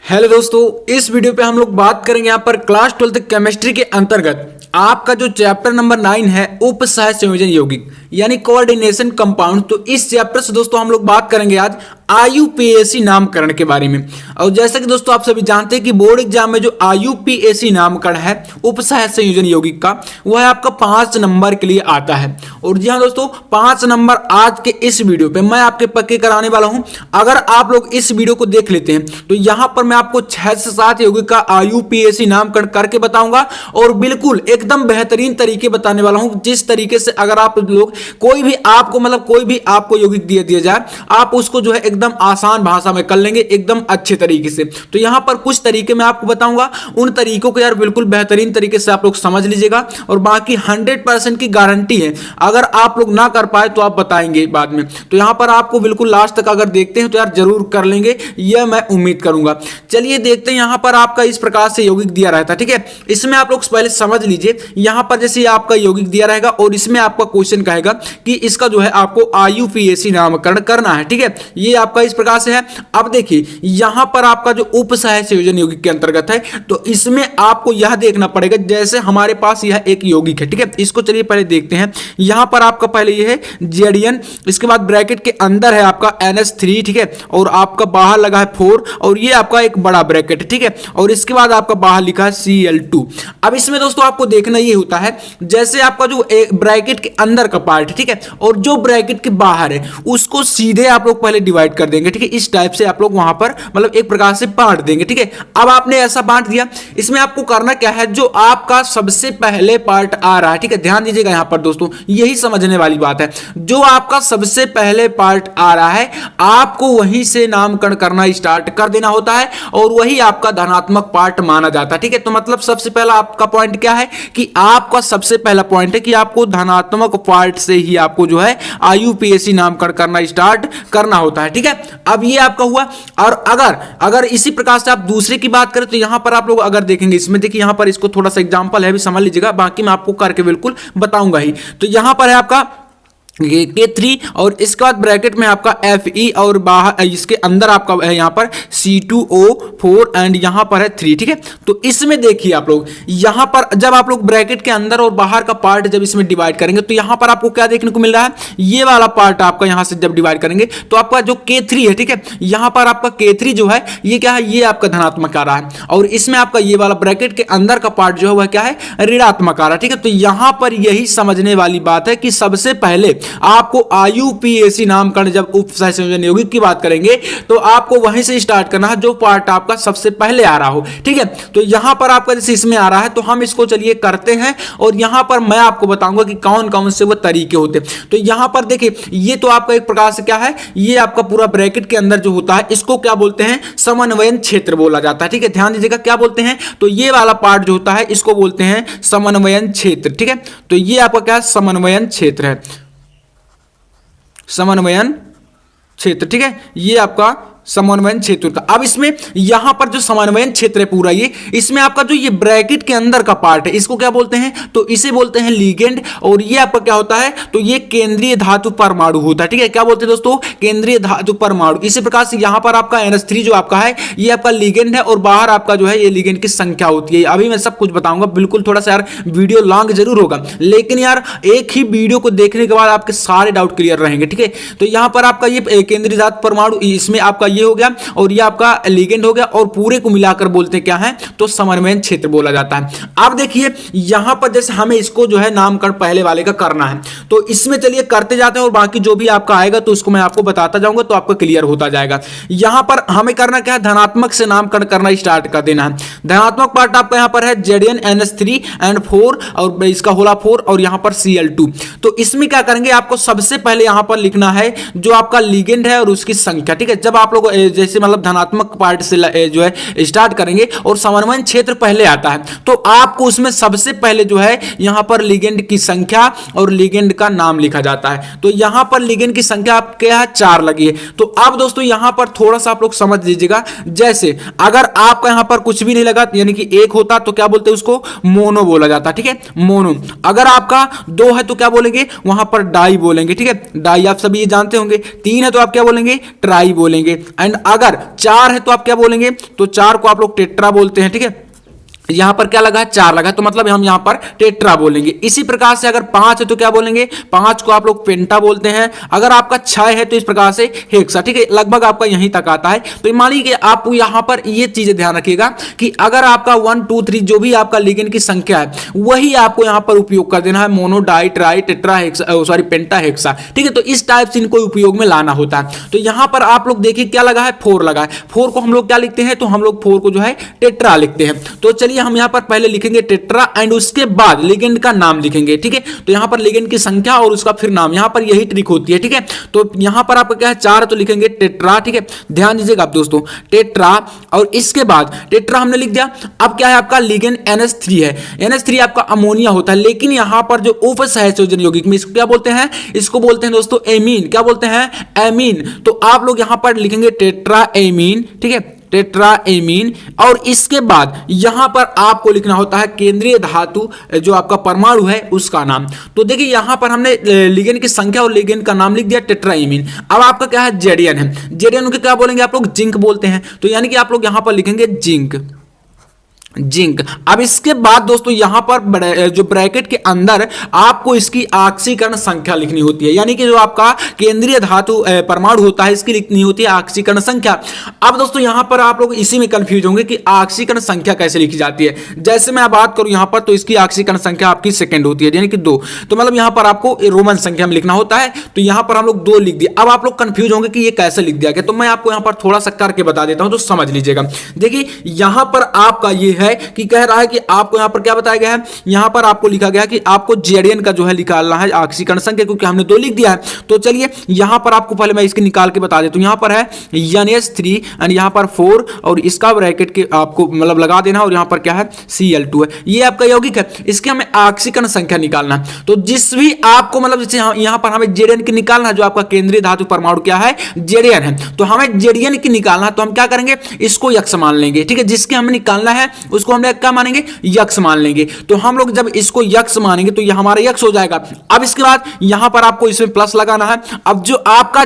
Hello दोस्तों, इस video पे हम लोग बात करेंगे यहाँ पर क्लास 12 केमिस्ट्री के अंतर्गत आपका जो चैप्टर नंबर 9 है उप सह संयोजन यौगिक यानी कोऑर्डिनेशन कंपाउंड। तो इस चैप्टर से दोस्तों हम लोग बात करेंगे आज IUPAC नामकरण के बारे में। और जैसा कि दोस्तों आप सभी जानते हैं कि बोर्ड एग्जाम में जो IUPAC नामकरण है उप सह संयोजन यौगिक का, वह आपका 5 नंबर के लिए आता है। और जी हाँ दोस्तों, 5 नंबर आज के इस वीडियो पे मैं आपके पक्के कराने वाला हूं। अगर आप लोग इस वीडियो को देख लेते हैं तो यहां पर मैं आपको 6 से 7 यौगिक का IUPAC नामकरण करके बताऊंगा और बिल्कुल एकदम बेहतरीन तरीके बताने वाला हूं, जिस तरीके से अगर आप लोग कोई भी आपको यौगिक दिया जाए आप उसको जो है एकदम आसान भाषा में कर लेंगे, एकदम अच्छे तरीके से। तो यहां पर कुछ तरीके मैं आपको बताऊंगा, उन तरीकों को यार बिल्कुल बेहतरीन तरीके से आप लोग समझ लीजिएगा और बाकी 100% की गारंटी है। अगर आप लोग ना कर पाए तो आप बताएंगे बाद में। तो यहां पर आपको बिल्कुल लास्ट तक अगर देखते हैं तो यार जरूर कर लेंगे, यह मैं उम्मीद करूंगा। चलिए देखते हैं, यहां पर आपका इस प्रकार से यौगिक दिया रहता है, ठीक है। इसमें आप लोग पहले समझ लीजिए, यहां पर जैसे आपका यौगिक दिया रहेगा और इसमें आपका क्वेश्चन कहेगा कि इसका जो है आपको IUPAC नामकरण करना है, ठीक है। ये आपका इस प्रकार से है। अब देखिए यहां पर आपका जो उप सह संयोजन यौगिक के अंतर्गत है, तो इसमें आपको यह देखना पड़ेगा, जैसे हमारे पास यह एक यौगिक है, ठीक है। इसको चलिए पहले देखते हैं। यहां पर आपका पहले ये है ZN, इसके बाद ब्रैकेट के अंदर है आपका NH3, ठीक है, और आपका बाहर लगा है 4 और ये आपका एक बड़ा ब्रैकेट है, ठीक है, और इसके बाद आपका बाहर लिखा है Cl2। अब इसमें दोस्तों आपको देखना ये होता है, जैसे आपका जो ब्रैकेट के अंदर का पार्ट है, ठीक है, और जो ब्रैकेट के बाहर है उसको सीधे आप लोग पहले डिवाइड कर देंगे, ठीक है। इस टाइप से आप लोग वहां पर मतलब एक प्रकार से बांट देंगे, ठीक है। अब आपने ऐसा बांट दिया, इसमें आपको करना क्या है, जो आपका सबसे पहले पार्ट आ रहा है, ठीक है, ध्यान दीजिएगा यहां पर दोस्तों, यही समझने वाली बात है। जो आपका सबसे पहले पार्ट आ रहा है आपको वहीं से नामकरण करना स्टार्ट कर देना होता है और वही आपका धनात्मक पार्ट माना जाता है, ठीक है। तो मतलब सबसे पहला आपका पॉइंट क्या है कि आपका सबसे पहला पॉइंट है कि आपको धनात्मक पार्ट से ही आपको जो है IUPAC नामकरण करना स्टार्ट करना होता है, ठीक है। अब ये आपका हुआ। और अगर इसी प्रकार से आप दूसरे की बात करें तो यहां पर आप लोग अगर देखेंगे, इसमें देखिए यहां पर इसको थोड़ा सा एग्जांपल है, भी समझ लीजिएगा, बाकी मैं आपको करके बिल्कुल बताऊंगा ही। तो यहां पर है आपका K3 और इसके बाद ब्रैकेट में आपका Fe और बाहर इसके अंदर आपका है यहाँ पर C2O4 एंड यहाँ पर है 3, ठीक है। तो इसमें देखिए आप लोग, यहाँ पर जब आप लोग ब्रैकेट के अंदर और बाहर का पार्ट जब इसमें डिवाइड करेंगे तो यहाँ पर आपको क्या देखने को मिल रहा है, ये वाला पार्ट आपका यहाँ से जब डिवाइड करेंगे तो आपका जो K3 है, ठीक है, यहाँ पर आपका K3 जो है ये क्या है, ये आपका धनात्मक आ रहा है और इसमें आपका ये वाला ब्रैकेट के अंदर का पार्ट जो है वह क्या है, ऋणात्मक आ रहा है, ठीक है। तो यहाँ पर यही समझने वाली बात है कि सबसे पहले आपको IUPAC नामकरण जब उप सह संयोजन यौगिक की बात करेंगे तो आपको वहीं से स्टार्ट करना है जो पार्ट आपका सबसे पहले आ रहा हो, ठीक है। तो यहां पर आपका जैसे इसमें आ रहा है तो हम इसको चलिए करते हैं और यहां पर मैं आपको बताऊंगा कि कौन कौन से वो तरीके होते हैं। तो यहां पर देखिए ये तो आपका एक प्रकार से क्या है, ये आपका पूरा ब्रैकेट के अंदर जो होता है इसको क्या बोलते हैं, समन्वयन क्षेत्र बोला जाता है, ठीक है। ध्यान दीजिएगा क्या बोलते हैं, तो ये वाला पार्ट जो होता है इसको बोलते हैं समन्वयन क्षेत्र, ठीक है। तो ये आपका क्या है, समन्वयन क्षेत्र है, समन्वयन क्षेत्र, ठीक है, ये आपका समन्वयन क्षेत्र का। अब इसमें यहां पर जो समन्वयन क्षेत्र है पूरा ये, इसमें आपका जो ये ब्रैकेट के अंदर का पार्ट है इसको क्या बोलते हैं, तो इसे बोलते हैं लिगेंड और ये आपका क्या होता है, तो ये केंद्रीय धातु परमाणु होता है, ठीक है। क्या बोलते हैं दोस्तों, केंद्रीय धातु परमाणु। इसी प्रकार से यहां पर आपका NH3 जो आपका है ये आपका लिगेंड है और बाहर आपका जो है ये लिगेंड की संख्या होती है। अभी मैं सब कुछ बताऊंगा, बिल्कुल थोड़ा सा यार वीडियो लॉन्ग जरूर होगा लेकिन यार एक ही वीडियो को देखने के बाद आपके सारे डाउट क्लियर रहेंगे, ठीक है। तो यहां पर आपका ये केंद्रीय धातु परमाणु, इसमें आपका ये हो गया और ये आपका लिगेंड हो गया और पूरे को मिलाकर बोलते हैं क्या है, तो समन्वयन क्षेत्र बोला जाता है। अब देखिए यहां पर जैसे हमें इसको जो है नामकरण पहले वाले का करना है तो इसमें चलिए करते जाते हैं और बाकी जो भी आपका आएगा तो उसको मैं आपको बताता जाऊंगा तो आपको क्लियर होता जाएगा। यहां पर हमें करना क्या है, धनात्मक से नामकरण करना स्टार्ट कर देना है। धनात्मक पार्ट आपका यहां पर है ZN NH3 एंड 4 और इसका होला 4 और यहां पर Cl2। तो इसमें क्या करेंगे, आपको सबसे पहले यहां पर लिखना है जो आपका लिगेंड है और उसकी संख्या, ठीक है। जब आप लोग जैसे मतलब धनात्मक पार्ट से जो है स्टार्ट करेंगे और समन्वयन क्षेत्र पहले आता है तो आपको उसमें सबसे पहले जो है यहां पर लिगेंड की संख्या और लिगेंड का नाम लिखा जाता है। तो यहां पर लिगेंड की संख्या आपके यहां 4 लगी है। तो अब दोस्तों यहां पर थोड़ा सा आप लोग समझ लीजिएगा, जैसे अगर आपका यहां पर कुछ भी नहीं लगा यानी कि 1 होता तो क्या बोलते हैं उसको, मोनो बोला जाता है, ठीक है, मोनो। अगर आपका 2 है तो क्या बोलेंगे, वहां पर डाई बोलेंगे, ठीक है, डाई आप सभी ये जानते होंगे। 3 है तो आप क्या बोलेंगे, ट्राई बोलेंगे। एंड अगर 4 है तो आप क्या बोलेंगे, तो 4 को आप लोग टेट्रा बोलते हैं, ठीक है। यहां पर क्या लगा है, 4 लगा, तो मतलब हम यहां पर टेट्रा बोलेंगे। इसी प्रकार से अगर 5 है तो क्या बोलेंगे, 5 को आप लोग पेंटा बोलते हैं। अगर आपका 6 है तो इस प्रकार से हेक्सा, ठीक है। लगभग आपका यहीं तक आता है। तो मान लीजिए आप यहां पर ये चीजें ध्यान रखिएगा कि अगर आपका 1 2 3 जो भी आपका लिगेंड की संख्या है वही आपको यहां पर उपयोग कर देना है, mono, di, tri, tetra, hexa, sorry penta, hexa, ठीक है। तो इस टाइप से इनको उपयोग में लाना होता है। तो यहां पर आप लोग देखिए क्या लगा है, 4 लगा है। 4 को हम लोग क्या लिखते हैं, तो हम लोग 4 को जो है टेट्रा लिखते हैं। तो चलिए हम यहां पर पहले लिखेंगे टेट्रा एंड उसके बाद लिगेंड का नाम लिखेंगे, ठीक है। तो यहां पर लिगेंड की संख्या और उसका फिर नाम, यहां पर यही ट्रिक होती है, ठीक है। तो यहां पर आपका क्या है, 4 तो लिखेंगे टेट्रा, ठीक है। ध्यान दीजिएगा आप दोस्तों, टेट्रा और इसके बाद टेट्रा हमने लिख दिया। अब क्या है आपका लिगेंड NH3 है। NH3 आपका अमोनिया होता है, लेकिन यहां पर जो उपसहसंयोजन यौगिक में इसको क्या बोलते हैं, इसको बोलते हैं दोस्तों एमीन। क्या बोलते हैं, एमीन। तो आप लोग यहां पर लिखेंगे टेट्रा एमीन, ठीक है, टेट्रा एमीन। और इसके बाद यहां पर आपको लिखना होता है केंद्रीय धातु जो आपका परमाणु है उसका नाम। तो देखिए यहां पर हमने लिगेंड की संख्या और लिगेंड का नाम लिख दिया टेट्रा एमीन। अब आपका क्या है, जेडियन है। जेडियन को क्या बोलेंगे आप लोग, जिंक बोलते हैं। तो यानी कि आप लोग यहां पर लिखेंगे जिंक, जिंक। अब इसके बाद दोस्तों यहां पर जो ब्रैकेट के अंदर आपको इसकी ऑक्सीकरण संख्या लिखनी होती है, यानी कि जो आपका केंद्रीय धातु परमाणु होता है इसकी लिखनी होती है ऑक्सीकरण संख्या। अब दोस्तों यहां पर आप लोग इसी में कंफ्यूज होंगे कि ऑक्सीकरण संख्या कैसे लिखी जाती है। जैसे मैं बात करूं यहां पर, तो इसकी ऑक्सीकरण संख्या आपकी सेकंड होती है, यानी कि 2। तो मतलब यहां पर आपको रोमन संख्या में लिखना होता है। तो यहां पर हम लोग 2 लिख दिए। अब आप लोग कंफ्यूज होंगे कि ये कैसे लिख दिया गया, तो मैं आपको यहां पर थोड़ा सा करके बता देता हूं, तो समझ लीजिएगा। देखिए यहां पर आपका ये है कि कह रहा है कि आपको यहां पर क्या बताया गया है, यहां पर आपको लिखा गया है कि आपको जेडियन का जो है निकालना है ऑक्सीकरण संख्या, क्योंकि हमने 2 लिख दिया है। तो चलिए यहां पर आपको पहले मैं इसके निकाल के बता देता हूं। यहां पर है NH3 एंड यहां पर 4 और इसका ब्रैकेट के आपको मतलब लगा देना, और यहां पर क्या है Cl2 है। ये आपका यौगिक है, इसके हमें ऑक्सीकरण संख्या निकालना है। तो जिस भी आपको मतलब जैसे यहां पर हमें जेडियन की निकालना है, जो आपका केंद्रीय धातु परमाणु क्या है, जेडियन है। तो हमें जेडियन की निकालना है, तो हम क्या करेंगे, इसको यक्ष मान लेंगे, ठीक है। जिसके हमें निकालना है उसको हमने क्या मानेंगे, यक्ष मान लेंगे। तो हम लोग जब इसको यक्ष मानेंगे तो ये हमारा यक्ष हो जाएगा। अब इसके बाद यहां पर आपको इसमें प्लस लगाना है। अब जो आपका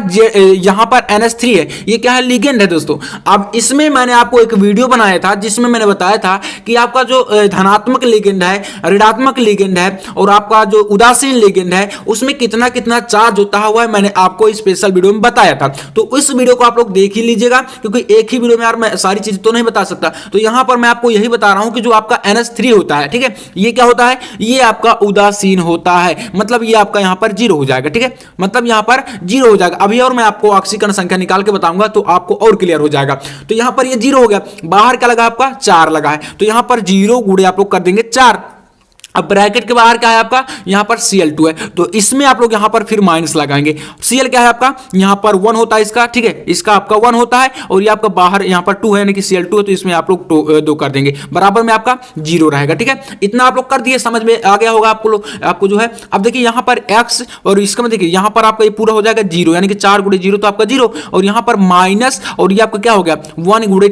यहां पर NH3 है ये क्या है, लिगेंड है दोस्तों। अब इसमें मैंने आपको एक वीडियो बनाया था जिसमें मैंने बताया था कि आपका जो धनात्मक लिगेंड है, ऋणात्मक लिगेंड है और आपका जो उदासीन लिगेंड है उसमें कितना कितना चार्ज होता है, मैंने आपको स्पेशल वीडियो में बताया था। तो उस वीडियो को आप लोग देख ही लीजिएगा, क्योंकि एक ही वीडियो में यार मैं सारी चीजें तो नहीं बता सकता। तो यहां पर मैं आपको यही बता रहा हूं कि जो आपका NH3 होता है, ठीक है, ये क्या होता है, ये आपका उदासीन होता है। मतलब ये आपका यहां पर 0 हो जाएगा, ठीक है, मतलब यहां पर 0 हो जाएगा। अभी और मैं आपको ऑक्सीकरण संख्या निकाल के बताऊंगा तो आपको और क्लियर हो जाएगा। तो यहां पर ये 0 हो गया, बाहर क्या लगा आपका 4 लगा है, तो यहां पर 0 गुणे आप लोग कर देंगे 4। अब ब्रैकेट के बाहर क्या है आपका, यहां पर Cl2 है, तो इसमें आप लोग यहां पर फिर माइनस लगाएंगे। Cl क्या है आपका, यहां पर 1 होता है इसका, ठीक है, इसका आपका 1 होता है, और ये आपका बाहर यहां पर 2 है, यानी कि Cl2 है, तो इसमें आप लोग 2 कर देंगे, बराबर में आपका 0 रहेगा, ठीक है। इतना आप लोग कर दिए, समझ में आ गया होगा आपको जो है। अब देखिए यहां पर x और इसका देखिए यहां पर आपका ये पूरा हो जाएगा 0, यानी कि 4 गुणे 0 तो आपका 0, और यहां पर माइनस, और ये आपका क्या हो गया 1 गुणे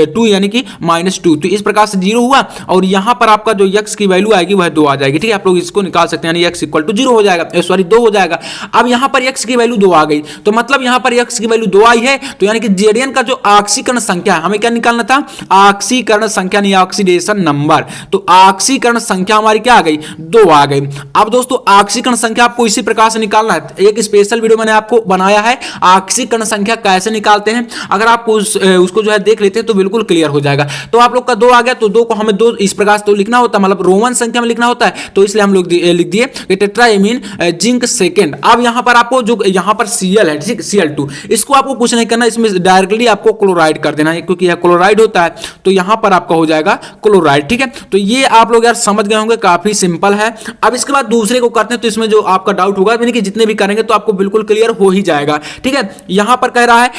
2 यानी कि -2। तो इस प्रकार से 0 हुआ, और यहां पर आपका जो x की वैल्यू आएगी वह 2 आ जाएगी, ठीक है। आप लोग इसको निकाल सकते हैं, यानी x इक्वल टू 0 हो जाएगा, सॉरी 2 हो जाएगा। अब यहां पर x की वैल्यू 2 आ गई, तो मतलब यहां पर x की वैल्यू 2 आई है, तो यानी कि जेडियन का जो ऑक्सीकरण संख्या है, हमें क्या निकालना था, ऑक्सीकरण संख्या नहीं ऑक्सीडेशन नंबर। तो ऑक्सीकरण संख्या हमारी क्या आ गई, 2 आ गई। अब दोस्तों ऑक्सीकरण संख्या आपको इसी प्रकार से निकालना है। एक स्पेशल वीडियो मैंने आपको बनाया है ऑक्सीकरण संख्या कैसे निकालते हैं, अगर आप उसको जो है देख लेते हैं तो बिल्कुल क्लियर हो जाएगा। तो आप लोग का 2 आ गया, तो 2 को हमें 2 इस प्रकार से तो लिखना होता है, मतलब रोमन संख्या में लिखना होता है, तो इसलिए हम लोग लिख दिए कि टेट्राएमीन जिंक सेकेंड। अब यहां पर आपको जो यहां पर Cl है, ठीक, Cl2, इसको आपको कुछ नहीं करना, इसमें डायरेक्टली आपको क्लोराइड कर देना है, क्योंकि यह क्लोराइड होता है, तो यहां पर आपका हो जाएगा क्लोराइड, ठीक है। तो ये आप लोग यार समझ गए होंगे, काफी सिंपल है। अब इसके बाद दूसरे को करते हैं, तो इसमें जो आपका डाउट होगा, यानी कि जितने भी करेंगे तो आपको बिल्कुल क्लियर हो ही जाएगा, ठीक है। यहां पर कह रहा है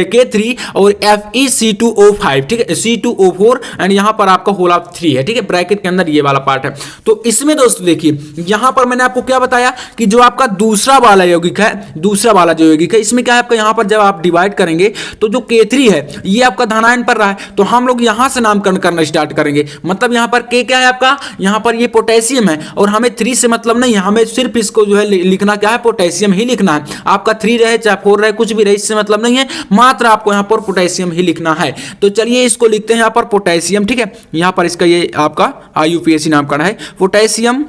K3 और FeC2O5, ठीक है, C2O4 एंड यहां पर आपका होल ऑफ 3 है, ठीक है, ब्रैकेट के अंदर ये वाला पार्ट है। तो इसमें दोस्तों देखिए यहां पर मैंने आपको क्या बताया कि जो आपका दूसरा वाला यौगिक है, दूसरा वाला जो यौगिक है, इसमें क्या है आपका यहां पर जब आप डिवाइड करेंगे तो जो K3 है ये आपका धनायन पर रहा है, तो हम लोग यहां से नामकरण करना स्टार्ट करेंगे। मतलब यहां पर K क्या है आपका, यहां पर ये पोटेशियम है और हमें 3 से मतलब नहीं है, हमें सिर्फ इसको जो है लिखना क्या है, पोटेशियम ही लिखना है। आपका 3 रहे चाहे 4 रहे कुछ भी रहे इससे मतलब नहीं है, मात्र आपको यहां पर पोटेशियम ही लिखना है। तो चलिए इसको लिखते हैं यहां पर पोटेशियम, ठीक है। यहां पर इसका ये आपका IUPAC नामकरण है पोटेशियम।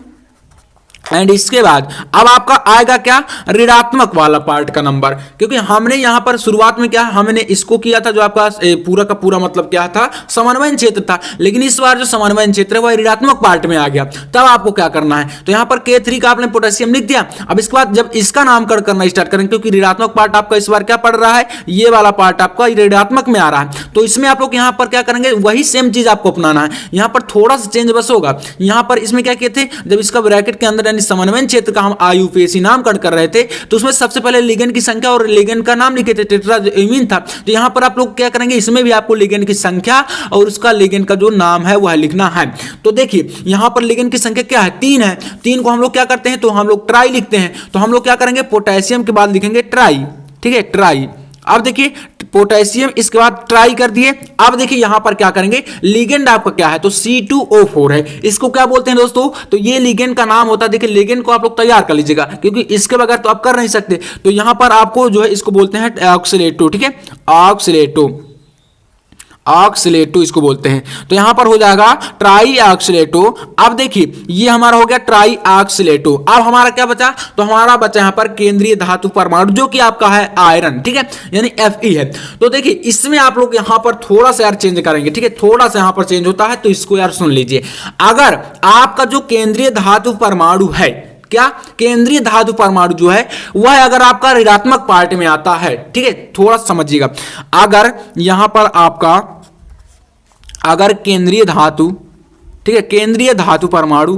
एंड इसके बाद अब आपका आएगा क्या, ऋणात्मक वाला पार्ट का नंबर, क्योंकि हमने यहां पर शुरुआत में क्या हमने इसको किया था, जो आपका पूरा का पूरा मतलब क्या था, समन्वयन क्षेत्र था। लेकिन इस बार जो समन्वयन क्षेत्र है वह ऋणात्मक पार्ट में आ गया। तब आपको क्या करना है, तो यहां पर K3 का आपने पोटेशियम लिख दिया। अब इसके बाद जब इसका नामकरण करना स्टार्ट करेंगे, क्योंकि ऋणात्मक पार्ट आपका इस बार क्या पड़ रहा है, ये वाला पार्ट आपका ऋणात्मक में आ रहा है, तो इसमें आप लोग यहां पर क्या करेंगे, वही सेम चीज आपको अपनाना है। यहां पर थोड़ा सा चेंज बस होगा। यहां पर इसमें क्या किए थे, जब इसका ब्रैकेट के अंदर समन्वयन क्षेत्र का हम IUPAC नामकरण कर रहे थे, तो उसमें सबसे पहले लिगेंड की संख्या और लिगेंड का नाम लिखे थे, टेट्राएमीन था। तो यहां पर आप लोग क्या करेंगे, इसमें भी आपको लिगेंड की संख्या और उसका लिगेंड का जो नाम है वह लिखना है। तो देखिए यहां पर लिगेंड की संख्या क्या है, 3 है। 3 को हम लोग क्या करते हैं, तो हम लोग ट्राई लिखते हैं। तो हम लोग क्या करेंगे, पोटेशियम के बाद लिखेंगे ट्राई, ठीक है, ट्राई। अब देखिए पोटेशियम इसके बाद ट्राई कर दिए। अब देखिए यहां पर क्या करेंगे, लिगेंड आपका क्या है, तो C2O4 है। इसको क्या बोलते हैं दोस्तों, तो ये लिगेंड का नाम होता है। देखिए लिगेंड को आप लोग तैयार कर लीजिएगा, क्योंकि इसके बगैर तो आप कर नहीं सकते। तो यहां पर आपको जो है इसको बोलते हैं ऑक्सीलेटो, ठीक है, ऑक्सीलेटो, ऑक्सीलेटो इसको बोलते हैं। तो यहां पर हो जाएगा ट्राई ऑक्सीलेटो। अब देखिए ये हमारा हो गया ट्राई ऑक्सीलेटो। अब हमारा क्या बचा, तो हमारा बचा यहां पर केंद्रीय धातु परमाणु, जो कि आपका है आयरन, ठीक है, यानी Fe है। तो देखिए इसमें आप लोग यहां पर थोड़ा सा यार चेंज करेंगे, ठीक है, थोड़ा सा यहां पर चेंज होता है, तो इसको यार सुन लीजिए। अगर आपका जो केंद्रीय धातु परमाणु है, क्या केंद्रीय धातु परमाणु जो है वह अगर आपका ऋणात्मक पार्ट में आता है, ठीक है, थोड़ा समझिएगा। अगर यहां पर आपका अगर केंद्रीय धातु, ठीक है, केंद्रीय धातु परमाणु,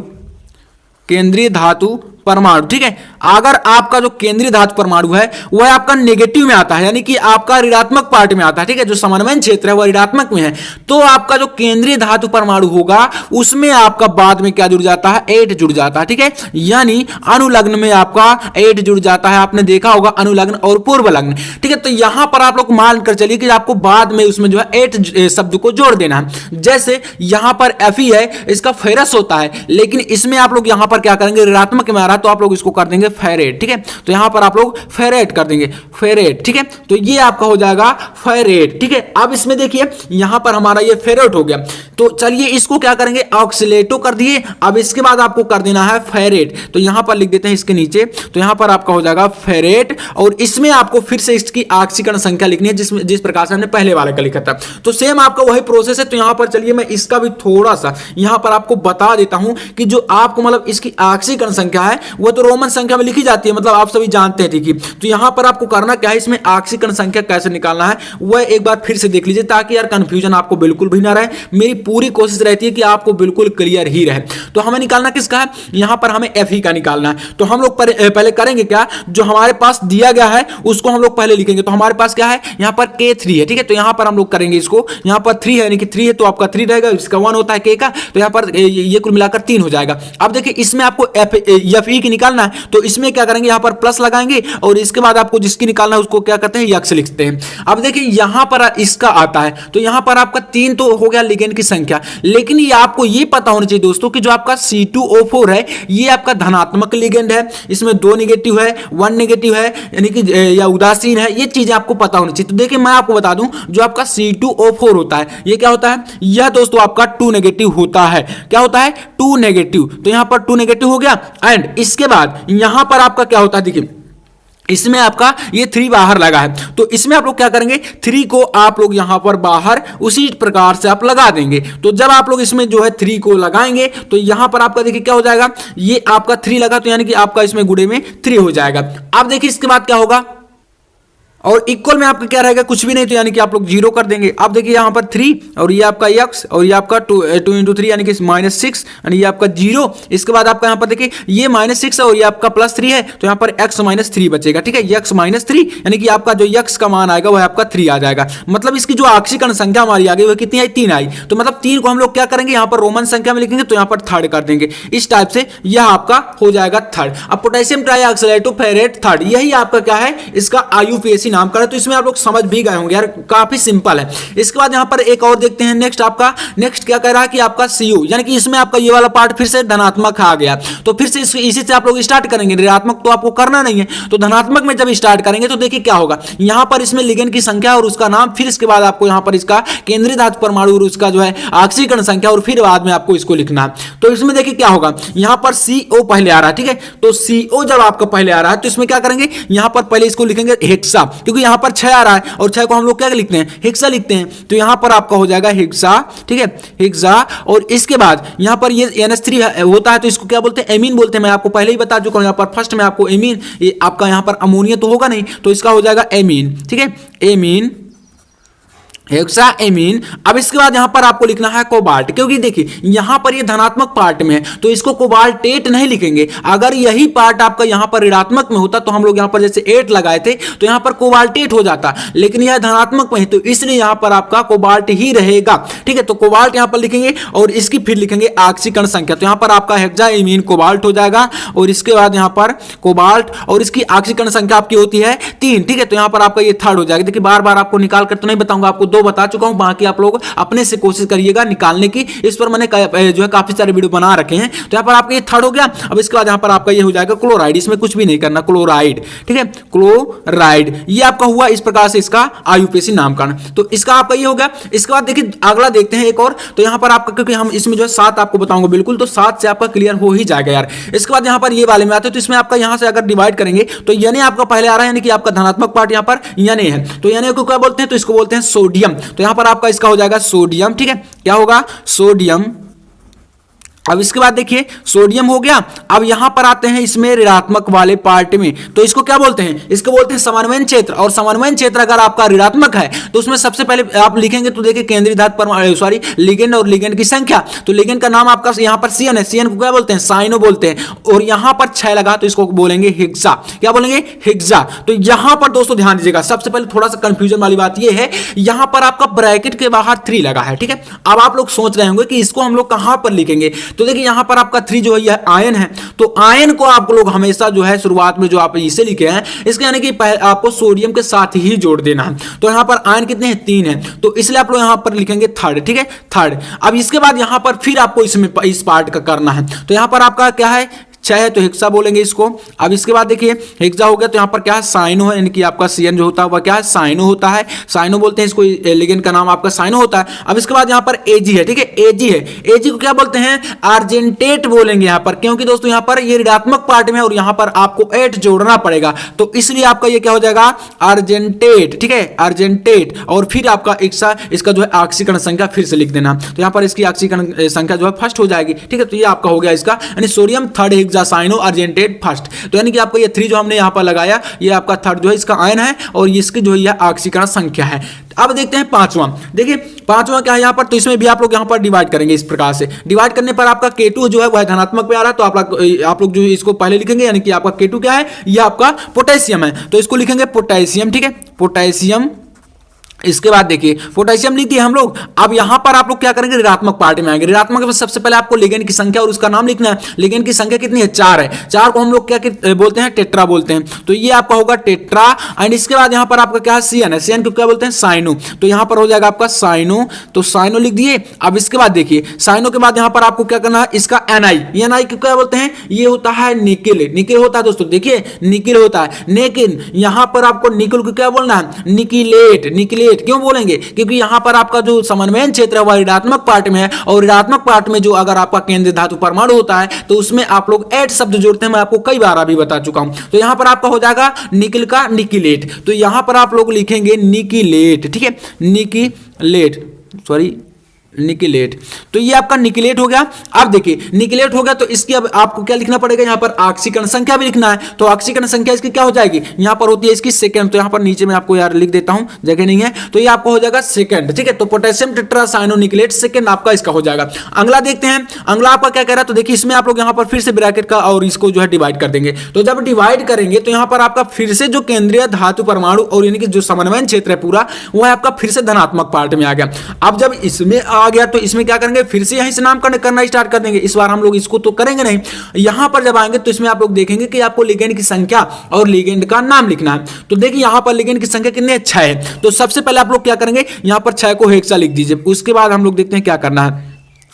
केंद्रीय धातु परमाणु, ठीक है, अगर आपका जो केंद्रीय धातु परमाणु है वह आपका नेगेटिव में आता है, यानी कि आपका ऋणात्मक पार्ट में आता है, ठीक है, जो समन्वयन क्षेत्र है वह ऋणात्मक में है, तो आपका जो केंद्रीय धातु परमाणु होगा उसमें आपका बाद में क्या जुड़ जाता है, 8 जुड़ जाता है, ठीक है, यानी अनुलग्न में आपका 8 जुड़ जाता है। आपने देखा होगा अनुलग्न और पूर्व लग्न, ठीक है। तो यहां पर आप लोग मान कर चलिए कि आपको बाद में उसमें जो है 8 शब्द को जोड़ देना है। जैसे यहां पर Fe है, इसका फेरस होता है, लेकिन इसमें आप लोग यहां पर क्या करेंगे, ऋणात्मक में आ रहा है, तो आप लोग इसको कर देंगे फेरेट, ठीक है। तो यहां पर आप लोग फेरेट कर देंगे, फेरेट, ठीक है। तो ये आपका हो जाएगा फेरेट, ठीक है। अब इसमें देखिए यहां पर हमारा ये फेरेट हो गया। तो चलिए इसको क्या करेंगे, ऑक्सीलेटो कर दिए। अब इसके बाद आपको कर देना है फेरेट, तो यहां पर लिख देते हैं इसके नीचे। तो यहां पर आपका हो जाएगा फेरेट, और इसमें आपको फिर से इसकी ऑक्सीकरण संख्या लिखनी है, जिस प्रकार से हमने पहले वाले का लिखा था। तो सेम आपका वही प्रोसेस है। तो यहां पर चलिए मैं इसका भी थोड़ा सा यहां पर आपको बता देता हूं कि जो आपको मतलब इसकी ऑक्सीकरण संख्या है वो तो रोमन संख्या में लिखी जाती है, मतलब आप सभी जानते हैं, ठीक है। तो यहां पर आपको करना क्या है, इसमें ऑक्सीकरण संख्या कैसे निकालना है वह एक बार फिर से देख लीजिए, ताकि यार कंफ्यूजन आपको बिल्कुल भी ना रहे। मेरी पूरी कोशिश रहती है कि आपको बिल्कुल क्लियर ही रहे। तो हमें निकालना किसका है, यहां पर हमें Fe का निकालना है। तो हम लोग पहले करेंगे क्या, जो हमारे पास दिया गया है उसको हम लोग पहले लिखेंगे। तो हमारे पास क्या है, यहां पर K3 है, ठीक है। तो यहां पर हम लोग करेंगे इसको, यहां पर 3 है, यानी कि 3 है तो आपका 3 रहेगा, इसका 1 होता है K का, तो यहां पर ये कुल मिलाकर 3 हो जाएगा। अब देखिए इसमें आपको Fe की निकालना है, तो इसमें क्या करेंगे, यहां पर प्लस लगाएंगे, और इसके बाद आपको जिसकी निकालना है उसको क्या करते हैं, यक्स लिखते हैं। अब देखिए यहां पर इसका आता है, तो यहां पर आपका 3 तो हो गया लिगेंड की संख्या, लेकिन ये आपको ये पता होना चाहिए दोस्तों कि जो आपका C2O4 है ये आपका धनात्मक लिगेंड है, इसमें 2 नेगेटिव है, 1 नेगेटिव है, यानी कि या उदासीन है, ये चीजें आपको पता होनी चाहिए। तो देखिए मैं आपको बता दूं, जो आपका C2O4 होता है ये क्या होता है, यह दोस्तों आपका 2 नेगेटिव होता है। क्या होता है, 2 नेगेटिव। तो यहां पर 2 नेगेटिव हो गया। एंड इसके बाद यहां पर आपका क्या होता है, देखिए इसमें आपका ये 3 बाहर लगा है, तो इसमें आप लोग क्या करेंगे, 3 को आप लोग यहां पर बाहर उसी प्रकार से आप लगा देंगे। तो जब आप लोग इसमें जो है 3 को लगाएंगे तो यहां पर आपका देखिए क्या हो जाएगा, ये आपका 3 लगा, तो यानी कि आपका इसमें गुणे में 3 हो जाएगा। अब देखिए इसके बाद क्या होगा, और इक्वल में आपका क्या रहेगा, कुछ भी नहीं, तो यानी कि आप लोग जीरो कर देंगे। अब देखिए यहाँ पर 3 और ये आपका x और ये आपका 2 × 3 यानी कि -6 यानी ये आपका 0। इसके बाद आपका यहाँ पर देखिए ये -6 और ये आपका +3 है, तो यहाँ पर x -3 बचेगा। ठीक है, x -3 यानी कि आपका जो x का मान आएगा वह आपका 3 आ जाएगा। मतलब इसकी जो आंशिक संख्या हमारी आ गई वह कितनी आई, 3 आई। तो मतलब 3 को हम लोग क्या करेंगे, यहाँ पर रोमन संख्या में लिखेंगे, तो यहाँ पर थर्ड कर देंगे। इस टाइप से यह आपका हो जाएगा थर्ड। अब पोटेशियम ट्राईऑक्सलेटोफेरेट थर्ड, यही आपका क्या है, इसका IUPAC नामकरण। तो इसमें आप लोग समझ भी गए होंगे यार, काफी सिंपल है। इसके बाद यहां पर एक और देखते हैं, नेक्स्ट क्या कह रहा है कि आपका CU यानी कि इसमें आपका ये वाला पार्ट फिर से धनात्मक आ गया। तो फिर से इसी से आप लोग स्टार्ट करेंगे, ऋणात्मक तो आपको करना नहीं है। तो धनात्मक में जब स्टार्ट करेंगे तो देखिए क्या होगा, यहां पर इसमें लिगेंड की संख्या और उसका नाम, फिर इसके बाद आपको यहां पर इसका केंद्रीय धातु परमाणु और उसका जो है ऑक्सीकरण संख्या, और फिर बाद में आपको इसको लिखना है। तो इसमें देखिए क्या होगा, यहां पर CO पहले आ रहा है। ठीक है, तो CO जब आपका पहले आ रहा है तो इसमें क्या करेंगे, यहां पर पहले इसको लिखेंगे हेक्सा, क्योंकि यहां पर 6 आ रहा है और 6 को हम लोग क्या लिखते हैं, हेक्सा लिखते हैं। तो यहां पर आपका हो जाएगा हेक्सा। ठीक है, हेक्सा। और इसके बाद यहां पर ये NH3 होता है, तो इसको क्या बोलते हैं, एमीन बोलते हैं। मैं आपको पहले ही बता चुका हूं, यहां पर फर्स्ट में आपको एमीन, ये आपका यहां पर अमोनिया तो होगा नहीं, तो इसका हो जाएगा एमीन। ठीक है, एमीन, हेक्सा एमीन। अब इसके बाद यहां पर आपको लिखना है कोबाल्ट, क्योंकि देखिए यहां पर ये धनात्मक पार्ट में है तो इसको कोबाल्टेट नहीं लिखेंगे। अगर यही पार्ट आपका यहां पर ऋणात्मक में होता तो हम लोग यहां पर जैसे 8 लगाए थे तो यहां पर कोबाल्टेट हो जाता, लेकिन यह धनात्मक में है तो इसलिए यहां पर आपका कोबाल्ट ही रहेगा। ठीक है, तो कोबाल्ट यहां पर लिखेंगे और इसकी फिर लिखेंगे ऑक्सीकरण संख्या। तो यहां पर आपका हेक्सा एमीन कोबाल्ट हो जाएगा, और इसके बाद यहां पर कोबाल्ट और इसकी ऑक्सीकरण संख्या आपकी होती है 3। ठीक है, तो यहां पर आपका ये थर्ड हो जाएगा। देखिए बार बार आपको निकाल कर तो नहीं बताऊंगा, आपको 2 बता चुका हूं, बाकी आप लोग अपने से कोशिश करिएगा निकालने की। इस पर मैंने जो है काफी सारे वीडियो बना रखे हैं। तो यहां पर आपका ये थर्ड हो गया। अब इसके बाद यहां पर आपका ये हो जाएगा क्लोराइड, इसमें कुछ भी नहीं करना, क्लोराइड। ठीक है, क्लोराइड ये आपका हुआ इस प्रकार से इसका IUPAC नामकरण। तो इसका आपका ये हो गया। इसके बाद देखिए अगला देखते हैं एक और। तो यहां पर आपका, क्योंकि हम इसमें जो है 7 आपको बताऊंगा बिल्कुल, तो 7 से आपका क्लियर हो ही जाएगा यार। इसके बाद यहां पर ये वाले में आते हैं, तो इसमें आपका यहां से अगर डिवाइड करेंगे तो यानी आपका पहले आ रहा है, यानी कि आपका धनात्मक पार्ट यहां पर यानी है, तो यानी को क्या बोलते हैं, तो इसको बोलते हैं सोडियम। तो यहां पर आपका इसका हो जाएगा सोडियम। ठीक है, क्या होगा, सोडियम। अब इसके बाद देखिए सोडियम हो गया। अब यहां पर आते हैं इसमें ऋणात्मक वाले पार्ट में, तो इसको क्या बोलते हैं, इसको बोलते हैं समन्वयन क्षेत्र। और समन्वयन क्षेत्र अगर आपका ऋणात्मक है तो उसमें सबसे पहले आप लिखेंगे, तो देखिए केंद्रीय धातु परमाणु सॉरी लिगेंड और लिगेंड की संख्या। तो लिगेंड का नाम आपका यहां पर CN है, CN को क्या बोलते हैं, साइनो बोलते हैं। और यहां पर 6 लगा तो इसको बोलेंगे हेक्सा। क्या बोलेंगे, हेक्सा। तो यहां पर दोस्तों ध्यान दीजिएगा, सबसे पहले थोड़ा सा कंफ्यूजन वाली बात यह है, यहां पर आपका ब्रैकेट के बाहर 3 लगा है। ठीक है, अब आप लोग सोच रहे होंगे कि इसको हम लोग कहां पर लिखेंगे, तो देखिए यहां पर आपका 3 जो है यह आयन है। तो आयन को आप लोग हमेशा जो है शुरुआत में जो आप इसे लिखे हैं, इसके यानी कि आपको सोडियम के साथ ही जोड़ देना है। तो यहां पर आयन कितने हैं, 3 है, तो इसलिए आप लोग यहां पर लिखेंगे थर्ड। ठीक है, थर्ड। अब इसके बाद यहां पर फिर आपको इसमें इस पार्ट का करना है, तो यहां पर आपका क्या है, 6 है, तो हेक्सा बोलेंगे इसको। अब इसके बाद देखिए हेक्सा हो गया, तो यहां पर क्या है, साइनो है, यानी कि आपका CN जो होता है वह क्या है, साइनो होता है। साइनो बोलते हैं इसको, लिगेंड का नाम आपका साइनो होता है। अब इसके बाद यहां पर Ag है। ठीक है, Ag है, Ag को क्या बोलते हैं, अर्जेंटेट बोलेंगे यहां पर, क्योंकि दोस्तों यहां पर ये ऋणात्मक पार्ट में और यहां पर आपको 8 जोड़ना पड़ेगा, तो इसलिए आपका ये क्या हो जाएगा, अर्जेंटेट। ठीक है, अर्जेंटेट। और फिर आपका इसका जो है ऑक्सीकरण संख्या फिर से लिख देना, तो यहां पर इसकी ऑक्सीकरण संख्या जो है फर्स्ट हो जाएगी। ठीक है, तो ये आपका हो गया इसका, यानी sodium third cyano argentate first. तो यानी कि आपका ये 3 जो हमने यहां पर लगाया, ये आपका थर्ड जो है इसका आयन है और इसकी जो है यह ऑक्सीकरण संख्या है। अब देखते हैं पांचवा। देखिए पांचवा क्या है यहां पर, तो इसमें भी आप लोग यहां पर डिवाइड करेंगे। इस प्रकार से डिवाइड करने पर आपका K2 जो है वह धनात्मक पे आ रहा है, तो आप लोग जो इसको पहले लिखेंगे, यानी कि आपका K2 क्या है, यह आपका पोटेशियम है, तो इसको लिखेंगे पोटेशियम। ठीक है, पोटेशियम। इसके बाद देखिए पोटेशियम लिख दिया हम लोग। अब यहां पर आप लोग क्या करेंगे, ऋणात्मक पार्ट में आएंगे। ऋणात्मक में सबसे पहले आपको लिगेंड की संख्या और उसका नाम लिखना है। लिगेंड की संख्या कितनी है, 4 है। 4 को हम लोग क्या बोलते हैं, टेट्रा बोलते हैं, तो ये आपका होगा टेट्रा। एंड इसके बाद यहां पर आपका क्या है, CN है। CN को क्या बोलते हैं, साइनो, तो यहां पर हो जाएगा आपका साइनो, तो साइनो लिख दिए। अब इसके बाद देखिए साइनो के बाद यहां पर आपको क्या करना है, इसका NI को क्या बोलते हैं, ये होता है निकेल। निकेल होता है दोस्तों, देखिए निकेल होता है, लेकिन यहां पर आपको निकेल को क्या बोलना है, निकिलेट। निकिलेट क्यों बोलेंगे, क्योंकि यहां पर आपका जो समन्वयन क्षेत्र है वह ऋणात्मक पार्ट में है, और ऋणात्मक पार्ट में जो अगर आपका केंद्रीय धातु परमाणु होता है तो उसमें आप लोग 8 शब्द जोड़ते हैं। मैं आपको कई बार अभी बता चुका हूं। तो यहां पर आपका हो जाएगा निकिल का निकिलेट, तो यहां पर आप लोग लिखेंगे निकिलेट। ठीक है, निकिलेट, सॉरी निकलेट। तो ये आपका निकलेट हो गया। अब देखिए निकलेट हो गया तो इसकी अब आपको क्या लिखना पड़ेगा, यहाँ पर ऑक्सीकरण संख्या भी लिखना है। तो ऑक्सीकरण संख्या इसकी क्या हो जाएगी, यहाँ पर होती है इसकी सेकंड। तो यहाँ पर नीचे में आपको यार लिख देता हूं, जगह नहीं है, तो ये आपको हो जाएगा सेकंड। ठीक है, तो पोटेशियम टेट्रासाइनोनिकलेट सेकंड आपका इसका हो जाएगा। अगला देखते हैं, अगला आपका क्या कह रहा है। तो देखिए इसमें आप लोग यहाँ पर फिर से ब्रैकेट का और इसको जो है डिवाइड कर देंगे। तो जब डिवाइड करेंगे तो यहाँ पर आपका फिर से जो केंद्रीय धातु परमाणु और यानी कि जो समन्वय क्षेत्र है पूरा, वो है आपका फिर से धनात्मक पार्ट में आ गया। अब जब इसमें आ गया तो इसमें क्या करेंगे, फिर से यहीं से नामकरण करना स्टार्ट कर देंगे। इस बार हम लोग इसको तो करेंगे नहीं, यहां पर जब आएंगे तो इसमें आप लोग देखेंगे कि आपको लिगेंड की संख्या और लिगेंड का नाम लिखना है। तो देखिए यहां पर लिगेंड की संख्या कितनी है, 6 है। तो सबसे पहले आप लोग क्या करेंगे, यहां पर 6 को हेक्सा लिख दीजिए। उसके बाद हम लोग देखते हैं क्या करना है,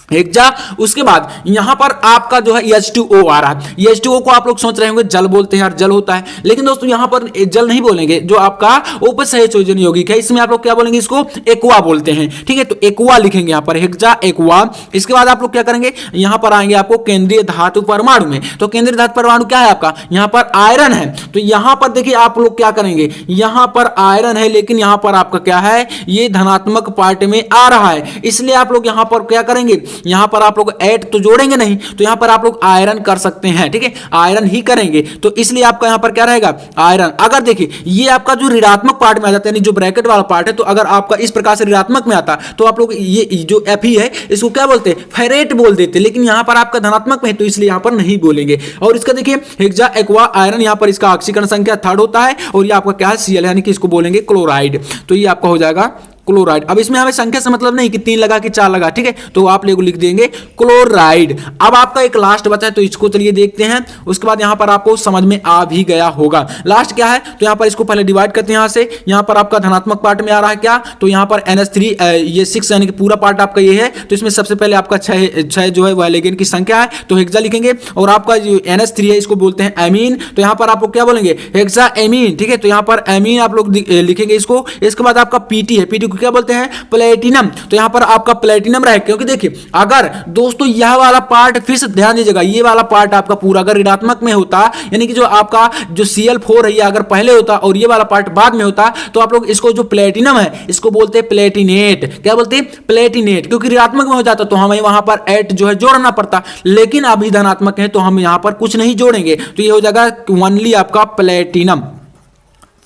हेक्सा। उसके बाद यहां पर आपका जो है H2O आ रहा है। H2O को आप लोग सोच रहे होंगे जल बोलते हैं यार, जल होता है, लेकिन दोस्तों यहां पर जल नहीं बोलेंगे। जो आपका उपसहसंयोजन यौगिक है इसमें आप लोग क्या बोलेंगे, इसको एक्वा बोलते हैं। ठीक है, तो एक्वा लिखेंगे यहां पर, हेक्सा एक्वा। इसके बाद आप लोग क्या करेंगे, यहां पर आएंगे आपको केंद्रीय धातु परमाणु में। तो केंद्रीय धातु परमाणु क्या है आपका, यहां पर आयरन है। तो यहां पर देखिए आप लोग क्या करेंगे, यहां पर आयरन है लेकिन यहां पर आपका क्या है, ये धनात्मक पार्ट में आ रहा है, इसलिए आप लोग यहां पर क्या करेंगे, यहां पर आप लोग ऐड तो जोड़ेंगे नहीं, तो यहां पर आप लोग आयरन कर सकते हैं। ठीक है, आयरन ही करेंगे, तो इसलिए आपका यहां पर क्या रहेगा, आयरन। अगर देखिए ये आपका जो ऋणात्मक पार्ट में आ जाता है, जो ब्रैकेट वाला पार्ट है, तो अगर आपका इस प्रकार से ऋणात्मक में आता तो आप लोग ये जो Fe है इसको क्या बोलते हैं, फेरेट बोल देते, लेकिन यहां पर आपका धनात्मक में है तो इसलिए यहां पर नहीं बोलेंगे। और इसका देखिए हेक्सा एक्वा आयरन, यहां पर इसका ऑक्सीकरण संख्या 3rd होता है, और ये आपका क्या है, Cl, यानी कि इसको बोलेंगे क्लोराइड। तो ये आपका हो जाएगा क्लोराइड। अब इसमें हमें संख्या से मतलब नहीं कि 3 लगा कि 4 लगा, ठीक है, तो आप लोग लिख देंगे क्लोराइड। अब आपका एक लास्ट बचा है, तो इसको चलिए देखते हैं। उसके बाद यहां पर आपको समझ में आ भी गया होगा। लास्ट क्या है, तो यहां पर इसको पहले डिवाइड करते हैं। यहां से यहां पर आपका धनात्मक पार्ट में आ रहा है क्या, तो यहां पर NH3 ये 6 यानी कि पूरा पार्ट आपका ये है। तो इसमें सबसे पहले आपका 6 जो है वह लिगेंड की संख्या है, तो हेक्सा लिखेंगे। और आपका जो NH3 है इसको बोलते हैं एमीन, तो यहां पर आप लोग क्या बोलेंगे, हेक्सा एमीन। ठीक है, तो यहां पर एमीन आप लोग लिखेंगे इसको। इसके बाद आपका पीटी है, पीटी क्या बोलते हैं, प्लेटिनम। तो यहां पर आपका प्लेटिनम रहे, क्योंकि देखिए अगर दोस्तों यह वाला पार्ट, फिर से ध्यान दीजिएगा, ये वाला पार्ट आपका पूरा अगर ऋणात्मक में होता, यानी कि जो आपका जो Cl4 है ये अगर पहले होता और ये वाला पार्ट बाद में होता, तो आप लोग इसको जो प्लेटिनम है इसको बोलते हैं प्लेटिनेट। क्या बोलते हैं, प्लेटिनेट। क्योंकि ऋणात्मक में हो जाता तो हमें वहां पर एट जो है जोड़ना पड़ता, लेकिन अभी धनात्मक है तो हम यहां पर कुछ नहीं जोड़ेंगे, तो ये हो जाएगा ओनली आपका प्लेटिनम,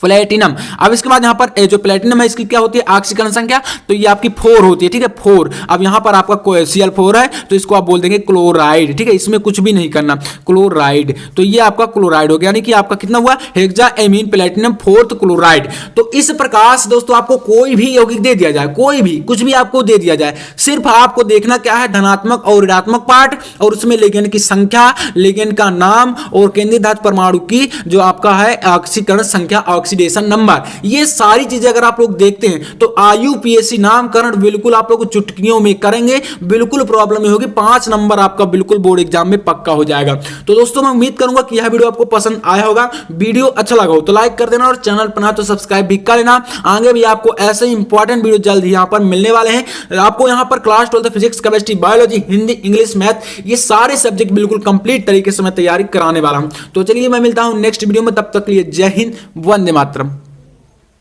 प्लेटिनम। अब इसके बाद यहां पर जो प्लेटिनम है इसकी क्या होती है, ऑक्सीकरण संख्या, तो ये आपकी 4 होती है। ठीक है, 4। अब यहां पर आपका Cl4 है तो इसको आप बोल देंगे क्लोराइड। ठीक है, इसमें कुछ भी नहीं करना, क्लोराइड। तो ये आपका क्लोराइड हो गया, यानी कि आपका कितना हुआ, hexa amine platinum 4th chloride. तो इस प्रकार से दोस्तों आपको कोई भी यौगिक दे दिया जाए, कोई भी कुछ भी आपको दे दिया जाए, सिर्फ आपको देखना क्या है, धनात्मक और ऋणात्मक पार्ट, और उसमें लिगेंड की संख्या, लिगेंड का नाम और केंद्रीय धातु परमाणु की जो आपका है ऑक्सीकरण संख्या, ऑक्सीडेशन नंबर। ये सारी चीजें अगर आप लोग देखते हैं तो IUPAC नामकरण बिल्कुल आप लोग चुटकियों में करेंगे, बिल्कुल प्रॉब्लम नहीं होगी। 5 नंबर आपका बिल्कुल बोर्ड एग्जाम में पक्का हो जाएगा। तो दोस्तों मैं उम्मीद करूंगा कि यह वीडियो आपको पसंद आया होगा। वीडियो अच्छा लगा हो तो लाइक कर देना, और चैनल पर ना तो सब्सक्राइब भी कर लेना। आगे भी आपको ऐसे ही इंपॉर्टेंट वीडियो जल्द ही यहां पर मिलने वाले हैं। आपको यहां पर class 12 physics, chemistry, biology, Hindi, English, math, ये सारे सब्जेक्ट बिल्कुल कंप्लीट तरीके से मैं तैयारी कराने वाला हूं। तो चलिए मैं मिलता हूं नेक्स्ट वीडियो में, तब तक के लिए जय हिंद, वंदे मातरम।